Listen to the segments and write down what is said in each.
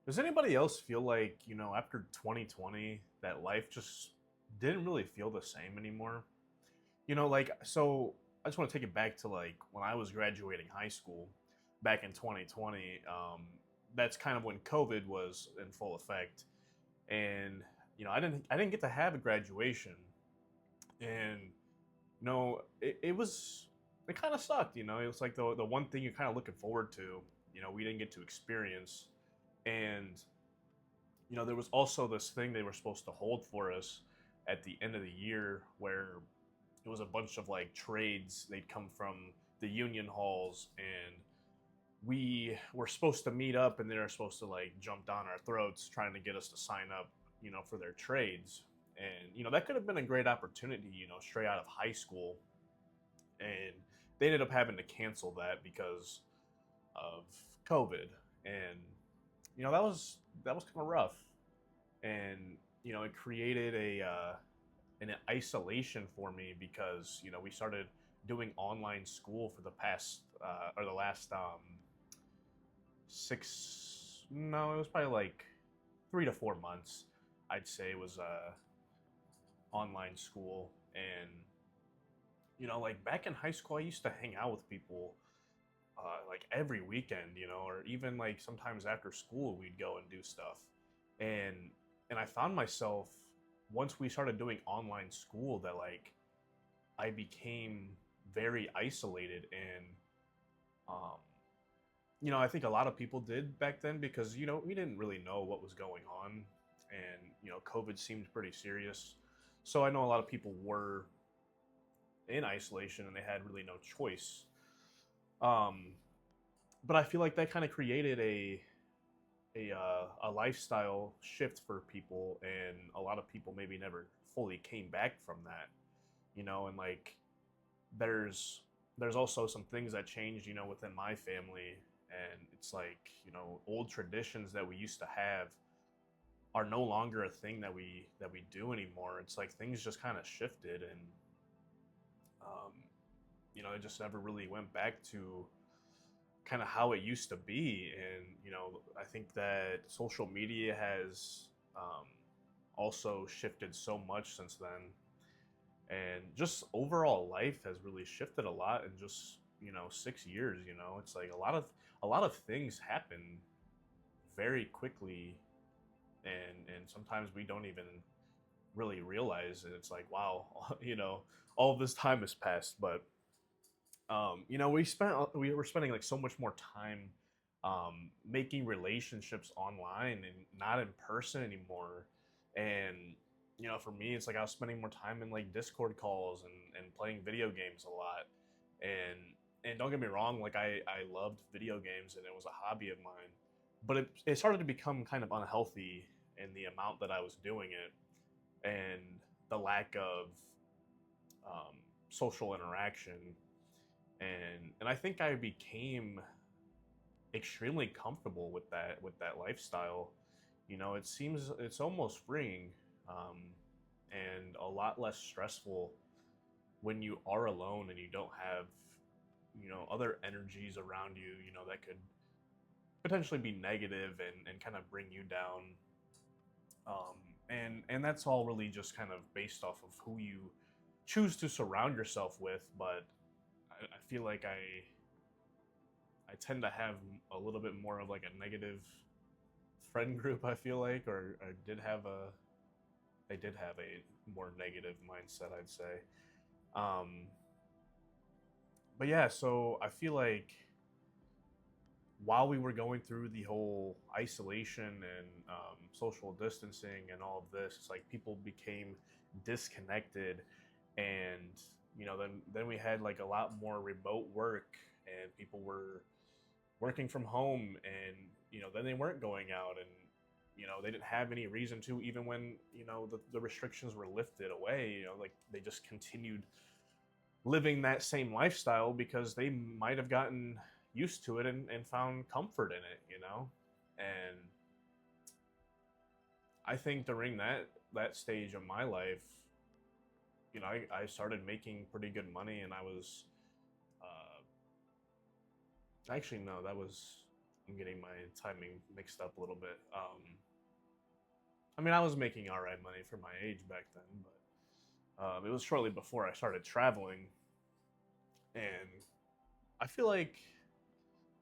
Does anybody else feel like, after 2020, that life just didn't really feel the same anymore? So I just want to take it back to like when I was graduating high school back in 2020. That's kind of when COVID was in full effect. And, I didn't get to have a graduation. And, it kind of sucked, it was like the one thing you're kind of looking forward to, we didn't get to experience. And there was also this thing they were supposed to hold for us at the end of the year where it was a bunch of like trades. They'd come from the union halls, and we were supposed to meet up, and they were supposed to like jump down our throats trying to get us to sign up, for their trades. And, that could have been a great opportunity, straight out of high school. And they ended up having to cancel that because of COVID. And, that was kind of rough. And it created an isolation for me because we started doing online school for the past or the last six, no, it was probably like 3 to 4 months, I'd say, was online school. And like back in high school, I used to hang out with people like every weekend, or even like sometimes after school we'd go and do stuff. And I found myself, once we started doing online school, that like I became very isolated. And um I think a lot of people did back then because we didn't really know what was going on. And COVID seemed pretty serious, so I know a lot of people were in isolation and they had really no choice. um but I feel like that kind of created a lifestyle shift for people, and a lot of people maybe never fully came back from that. And like there's also some things that changed, within my family. And it's like, old traditions that we used to have are no longer a thing that we do anymore. It's like things just kind of shifted. And um it just never really went back to kind of how it used to be. And I think that social media has also shifted so much since then. And just overall life has really shifted a lot in just 6 years. It's like a lot of things happen very quickly. And sometimes we don't even really realize it. It's like, wow, all of this time has passed. But we were spending like so much more time making relationships online and not in person anymore. And for me, it's like I was spending more time in like Discord calls and playing video games a lot. And don't get me wrong, like I loved video games and it was a hobby of mine, but it started to become kind of unhealthy in the amount that I was doing it, and the lack of social interaction. And I think I became extremely comfortable with that lifestyle. It's almost freeing, um, and a lot less stressful when you are alone and you don't have other energies around you, that could potentially be negative and kind of bring you down. And that's all really just kind of based off of who you choose to surround yourself with. But I feel like I tend to have a little bit more of like a negative friend group. I feel like, or I did have a more negative mindset, I'd say. Um, but yeah, so I feel like while we were going through the whole isolation and social distancing and all of this, it's like people became disconnected. And then we had like a lot more remote work, and people were working from home. And then they weren't going out, and they didn't have any reason to, even when the restrictions were lifted away. Like they just continued living that same lifestyle because they might have gotten used to it and found comfort in it. And I think during that stage of my life, I started making pretty good money. And I was actually, no, that was I'm getting my timing mixed up a little bit. I mean, I was making all right money for my age back then, but it was shortly before I started traveling, and I feel like,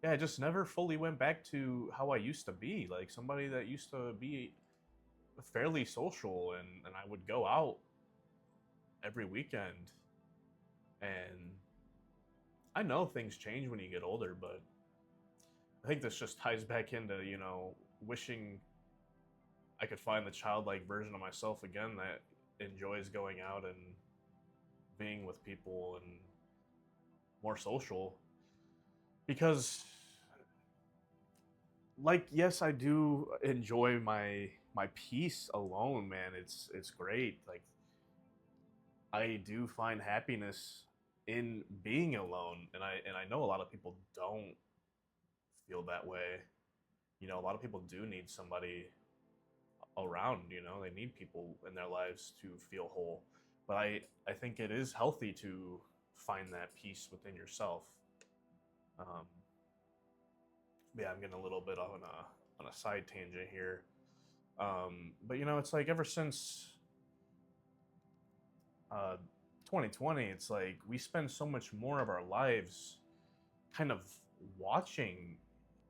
yeah, I just never fully went back to how I used to be, like somebody that used to be fairly social, and I would go out every weekend. And I know things change when you get older, but I think this just ties back into, wishing I could find the childlike version of myself again that enjoys going out and being with people and more social. Because, like, yes, I do enjoy my peace alone, man. It's great. Like, I do find happiness in being alone, and I know a lot of people don't feel that way. A lot of people do need somebody around. They need people in their lives to feel whole. But I think it is healthy to find that peace within yourself. Um, yeah, I'm getting a little bit on a side tangent here. But it's like ever since uh, 2020, it's like we spend so much more of our lives kind of watching,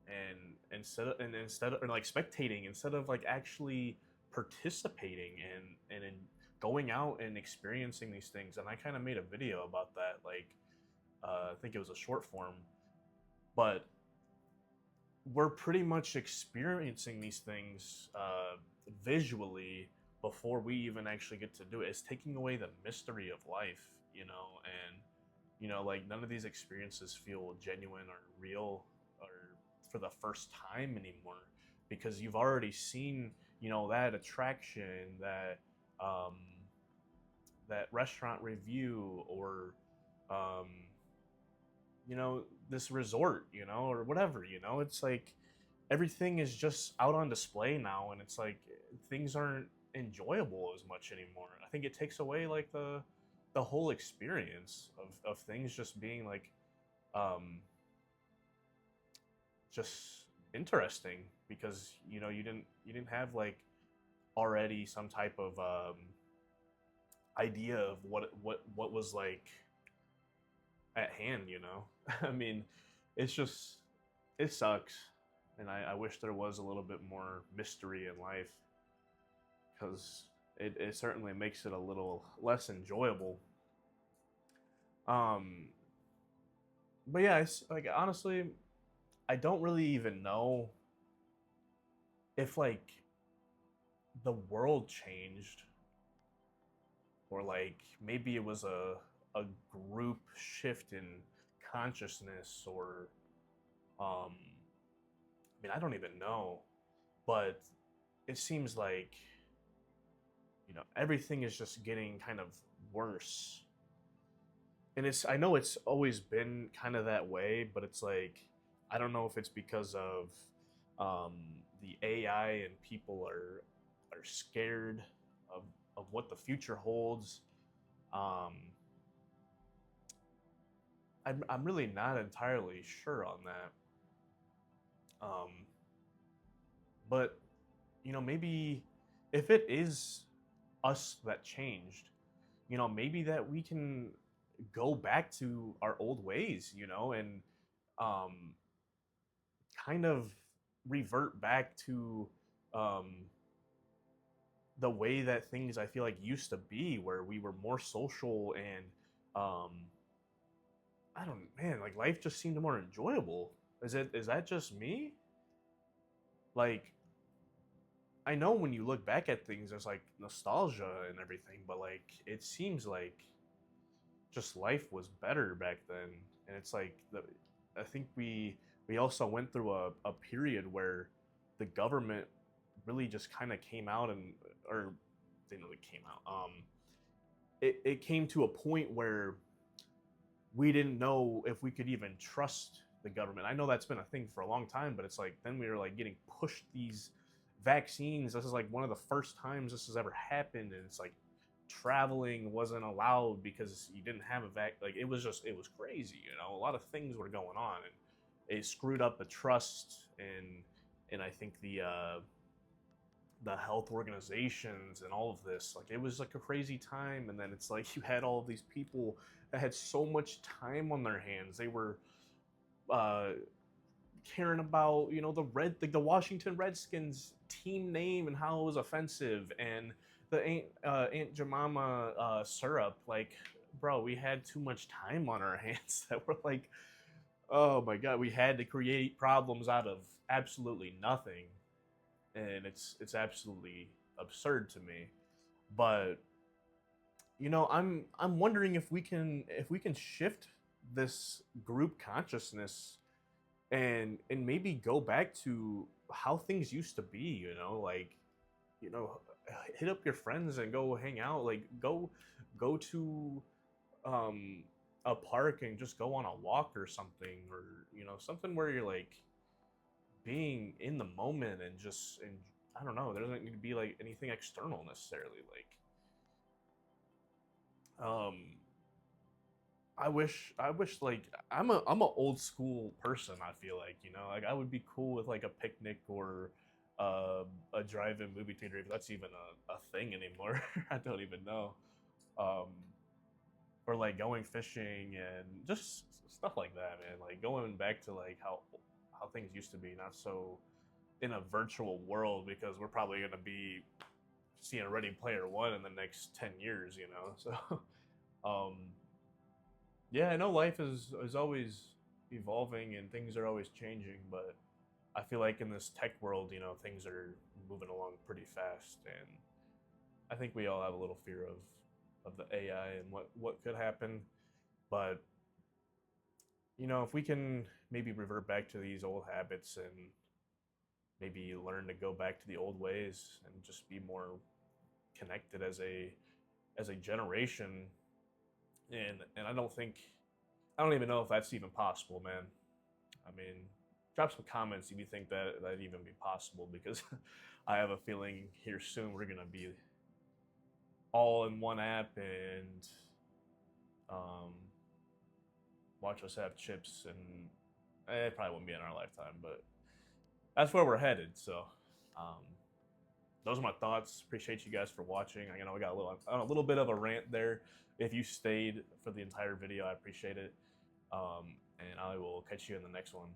and instead of or like spectating, instead of like actually participating and in going out and experiencing these things. And I kind of made a video about that, like I think it was a short form, but we're pretty much experiencing these things visually before we even actually get to do it. It's taking away the mystery of life, and like none of these experiences feel genuine or real or for the first time anymore, because you've already seen, that attraction, um, that restaurant review, or um, this resort, or whatever. It's like everything is just out on display now, and it's like things aren't enjoyable as much anymore. I think it takes away like the whole experience of things just being like just interesting, because you didn't have like already some type of idea of what was like at hand. I mean, it's just, it sucks, and I wish there was a little bit more mystery in life, because it certainly makes it a little less enjoyable. um but yeah, it's like, honestly, I don't really even know if like the world changed, or like maybe it was a group shift in consciousness, or I mean, I don't even know, but it seems like everything is just getting kind of worse. And I know it's always been kind of that way, but it's like, I don't know if it's because of um, the AI, and people are scared of what the future holds. Um, I'm really not entirely sure on that. Um, but maybe if it is us that changed, maybe that we can go back to our old ways, and um, kind of revert back to um, the way that things, I feel like, used to be, where we were more social, and um, I don't, man, like life just seemed more enjoyable. Is that just me? Like, I know when you look back at things, there's like nostalgia and everything, but like it seems like just life was better back then. And it's like I think we also went through a period where the government really just kind of came out, and or didn't really came out. It came to a point where we didn't know if we could even trust the government. I know that's been a thing for a long time, but it's like then we were like getting pushed these vaccines. This is like one of the first times this has ever happened, and it's like traveling wasn't allowed because you didn't have a vac. Like it was crazy. A lot of things were going on, it screwed up the trust and I think the health organizations and all of this. Like it was like a crazy time, and then it's like you had all of these people that had so much time on their hands. They were uh, caring about the Washington Redskins team name and how it was offensive, and the Aunt Jemima syrup. Like, bro, we had too much time on our hands that were like, oh my god, we had to create problems out of absolutely nothing, and it's absolutely absurd to me. But I'm wondering if we can shift this group consciousness and maybe go back to how things used to be, like you know hit up your friends and go hang out, like go to um a park and just go on a walk or something, or something where you're like being in the moment and just, and I don't know, there doesn't need to be like anything external necessarily. Like um I wish like I'm a old school person. I feel like, like I would be cool with like a picnic or a drive-in movie theater, if that's even a thing anymore. I don't even know. Um, or like going fishing and just stuff like that, man. Like going back to like how things used to be, not so in a virtual world, because we're probably gonna be seeing Ready Player One in the next 10 years, So um, yeah, I know life is always evolving and things are always changing, but I feel like in this tech world, things are moving along pretty fast, and I think we all have a little fear of the AI and what could happen. But if we can maybe revert back to these old habits and maybe learn to go back to the old ways and just be more connected as a generation, and I don't even know if that's even possible, man. I mean, drop some comments if you think that that'd even be possible, because I have a feeling here soon we're gonna be all in one app and um, watch us have chips, and it probably won't be in our lifetime, but that's where we're headed. So um, those are my thoughts. Appreciate you guys for watching. I know I got a little bit of a rant there. If you stayed for the entire video, I appreciate it. And I will catch you in the next one.